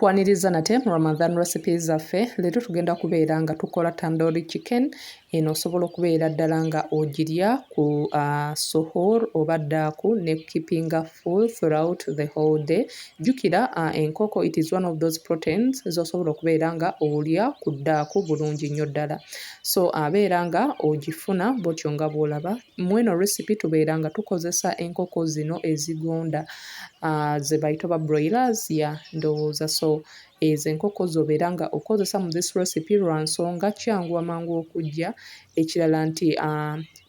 Tukwaniriza nate mu Ramadan recipes zaffe. Leero tugenda kubeera nga tukola tandoori chicken. Eno osobola okubeera ddala nga ogirya ku suhoor oba ddaaku ne keepinga full throughout the whole day. Jjukira enkoko it is one of those proteins z'osobola okubeera nga olya ku ddaaku bulungi nnyo ddala. So abeera nga ogifuna bw'otyo nga bw'olaba. Mu eno recipe tubeera nga tukozesa enkoko zino ezigonda ze bayita ba broilers ya ndowooza. So ezo enkoko z'obeera nga okozesa mu this recipe lwa nsonga kyangu amangu okujja, ekirala nti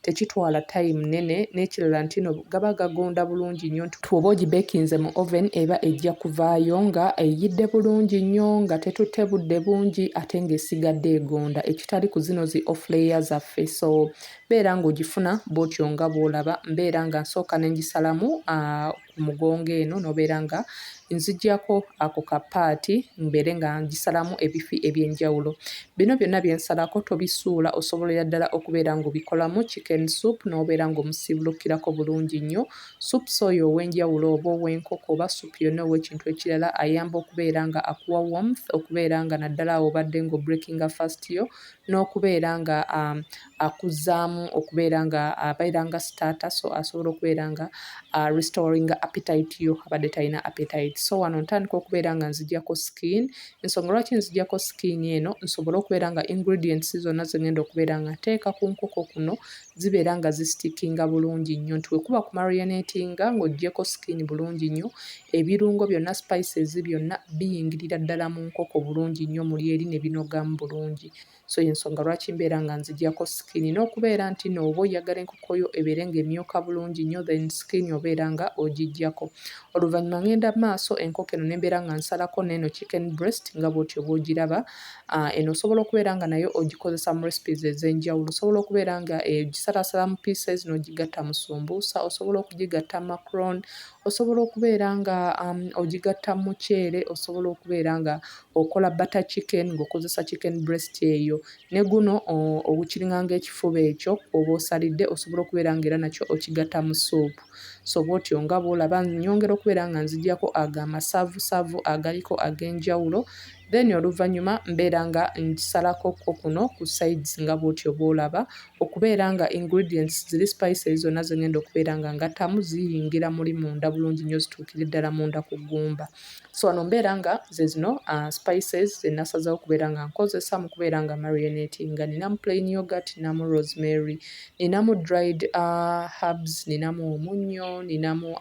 tekitwala time nene, n'ekirala nti no gaba gagonda bulungi nnyo. Tuoba ogibekinze mu oven eba ejja kuvaayo nga eyidde bulungi nnyo nga tetutte budde bungi ate ng'esigadde egonda, ekitali ku zino zi off layer zaffe. So beera ng'ogifuna bw'otyo nga bw'olaba. Mbeera nga nsooka ne ngisalamu ku mugongo eno n'obeera nga nziggyako ako kapaati mbeere nga ngisalamu ebifi eby'enjawulo. Bino byonna bye nsalako tobisuula, osobolera ddala okubeera ng'obikolamu chicken soup n'obeera ng'omusiibulukirako bulungi nnyo. Soup oyo ow'enjawulo oba ow'enkoko oba soup yonna ow'ekintu ekirala ayamba okubeera nga akuwa warmth, okubeera nga naddala obadde ng'obreakinga fast yo, n'okubeera nga akuzzaamu okubeera nga abeera nga starter, so asobola okubeera nga restoring appetite yo abadde talina appetite. So wano ntandika okubeera nga nziggyako skin. Ensonga lwaki nziggyako skin eno, nsobole okubeera nga ingredients zonna ze ngenda okubeera nga nteeka ku nkoko kuno zibeera nga zistickinga bulungi nnyo. Nti wekuba ku marinatinga ng'oggyeko skin bulungi nnyo, ebirungo byonna spices byonna biyingirira ddala mu nkoko bulungi nnyo muli eri ne binogamu bulungi. So ensonga lwaki mbeera nga nziggyako skin, n'okubeera nti n'oba oyagala enkoko yo ebeere ng'emyuka bulungi nnyo, then skin obeera nga ogiggyako. Oluvannyuma ngenda maaso enkoko eno nembeera nga nsalako n'eno chicken breast nga bw'otyo bw'ogiraba. Eno osobola okubeera nga nayo ogikozesa mu recipes ez'enjawulo. Osobola okubeera nga ogisalaasala mu pieces n'ogigatta mu sumbuusa, osobola okugigatta mu macaron, osobola okubeera nga ogigatta mu muceere, osobola okubeera nga okola butter chicken ng'okozesa chicken breast eyo. Ne guno ogukiringa ng'ekifuba ekyo oba osalidde osobola okubeera nga era nakyo okigatta mu soup. So bw'otyo nga bw'olaba nnyongera okubeera nga nziggyako ago amasaavussaavu agaliko ag'enjawulo. Then oluvannyuma mbeera nga nkisalako kuno ku sides nga bw'otyo bw'olaba, okubeera nga ingredients ziri spices zonna ze ngenda okubeera nga ngattamu ziyingira muli munda bulungi nnyo zituukire ddala munda ku ggumba. So wano mbeera nga ze zino spices ze nasazeewo okubeera nga nkozesa mu kubeera nga marinatinga. Ninamu plain yogurt, ninamu rosemary, ninamu dried herbs, ninamu omunnyo, ninamu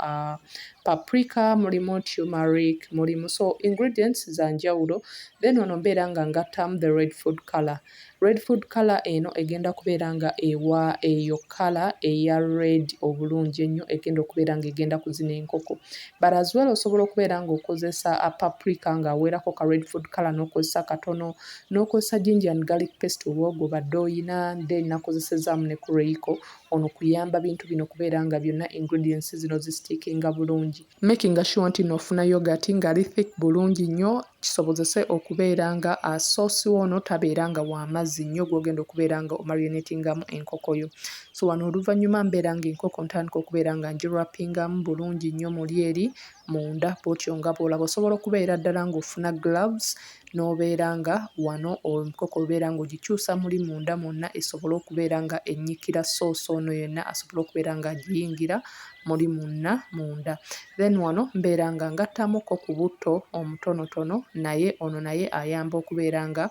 paprika, mulimu turmeric, mulimu so ingredients za njawulo. Then wano mbeera nga ngattamu the red food color. Red food color eno egenda kubeera nga ewa eyo color eya red obulungi ennyo egenda okubeera nga egenda ku zino enkoko. But as well osobola okubeera ng'okozesa paprika ng'aweerako ka red food color, n'okozesa katono, n'okozesa ginger and garlic paste oba ogobadde oyina, then nakozesezaamu ne ku Royco. Ono kuyamba bintu bino kubeera nga byonna ingredients zino zistickinga bulungi. Making sure nti n'ofuna yogurt ng'ali thick bulungi nnyo, kisobozese okubeera nga sauce ono tabeera nga w'amazzi nnyo gw'ogenda okubeera nga omarinatingamu enkoko yo. So wano oluvannyuma mbeera nga enkoko ntandika okubeera nga ngirwapingamu bulungi nnyo muli eri munda bw'otyo nga bw'olaba. Osobola okubeera ddala ng'ofuna gloves n'obeera nga wano enkoko obeera ng'ogikyusa muli munda mwonna esobole okubeera nga ennyikira sauce ono yonna asobole okubeera nga agiyingira muli munda. Then wano mbeera nga ngattamuko ku butto omutonotono, naye ono naye ayamba okubeera nga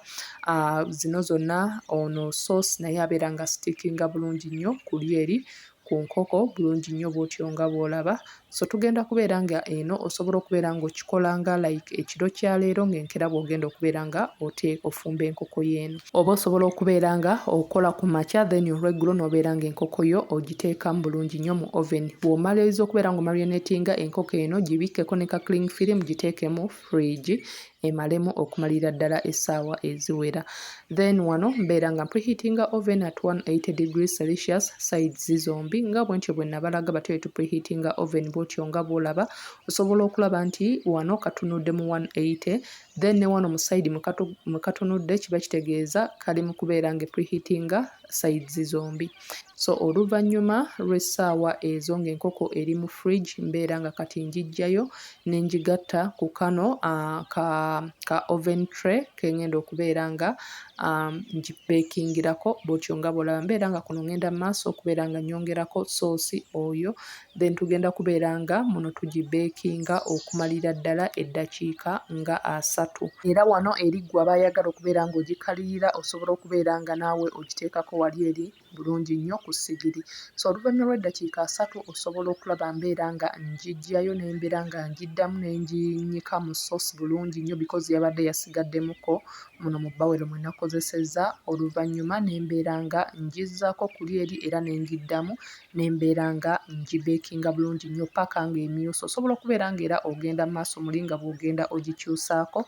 zino zonna ono sauce naye abeera nga stickinga bulungi nnyo kuli eri ku nkoko bulungi nnyo bw'otyo nga bw'olaba. So tugenda kubeera nga eno osobola okubeera ng'okikola nga like ekiro kya leero ng'enkera bw'ogenda okubeera nga ofumba enkoko y'eno. Oba osobola okubeera nga okola ku makya then olweggulo n'obeera ng'enkoko yo ogiteekamu bulungi nnyo mu oven. Bw'omaliriza okubeera ng'omarinatinga enkoko eno gibikkeko ne ka cling film giteeke mu fridge emalemu okumalira ddala essaawa eziwera. Then wano mbeera nga preheatinga oven at 180 degrees Celsius sides zombi nga bwentyo bwe nabalaga batyo preheatinga oven bw'otyo nga bw'olaba. Osobola okulaba nti wano katunudde mu 180, then ne wano mu side mwe katunudde kiba kitegeeza kali mu kubeera nga preheatinga sides zombi. So oluvannyuma lw'essaawa ezo ng'enkoko eri mu fridge mbeera nga kati ngiggyayo ne ngigatta ku kano ka oven tray ke ŋŋenda okubeera nga ngibeekingirako bw'otyo nga bw'olaba. Mbeera nga kuno ŋŋenda mu maaso okubeera nga nnyongerako soosi oyo, then tugenda kubeera nga muno tugibeekinga okumalira ddala eddakiika nga 3. Era wano eri ggwe abaayagala okubeera ng'ogikalirira osobola okubeera nga naawe ogiteekako wali eri bulungi nnyo ku ssigiri. So oluvannyuma lw'eddakiika 3 osobola okulaba mbeera nga ngiggyayo ne mbeera nga ngiddamu ne nginnyika mu soosi bulungi nnyo because yabadde yasigaddemuko muno mu bbawero mwe nakozesezza. Oluvannyuma ne mbeera nga ngizzaako kuli eri era ne ngiddamu ne mbeera nga ngibeekinga bulungi nnyo paka ng'emyusa. Osobola okubeera ng'era ogenda mu maaso muli nga bw'ogenda ogikyusaako.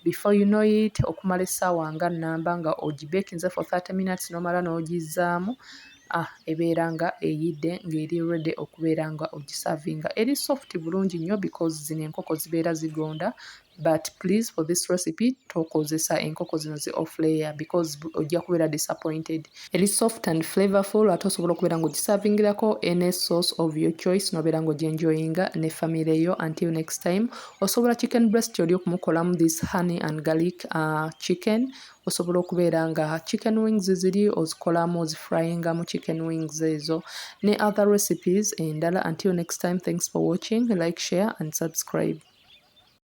Before you know it, okumala essaawa nga nnamba nga ogibeekinze for 30 minutes n'omala n'ogizzaamu, ebeera nga eyidde ng'eri ready okubeera nga ogiservinga. Eri soft bulungi nnyo because zino enkoko zibeera zigonda, but please for this recipe tokozesa enkoko zino zi off layer because ojja kubeera disappointed. Eri soft and flavorful ate osobola okubeera ng'ogiservingirako any sauce of your choice n'obeera ng'ogienjoyinga ne family yo. Until next time, osobola chicken breast oli okumukolamu this honey and garlic chicken. Osobola okubeera nga chicken wings ziri ozikolamu ozifryingamu chicken wings ezo ne other recipes endala. Until next time, thanks for watching, like, share and subscribe.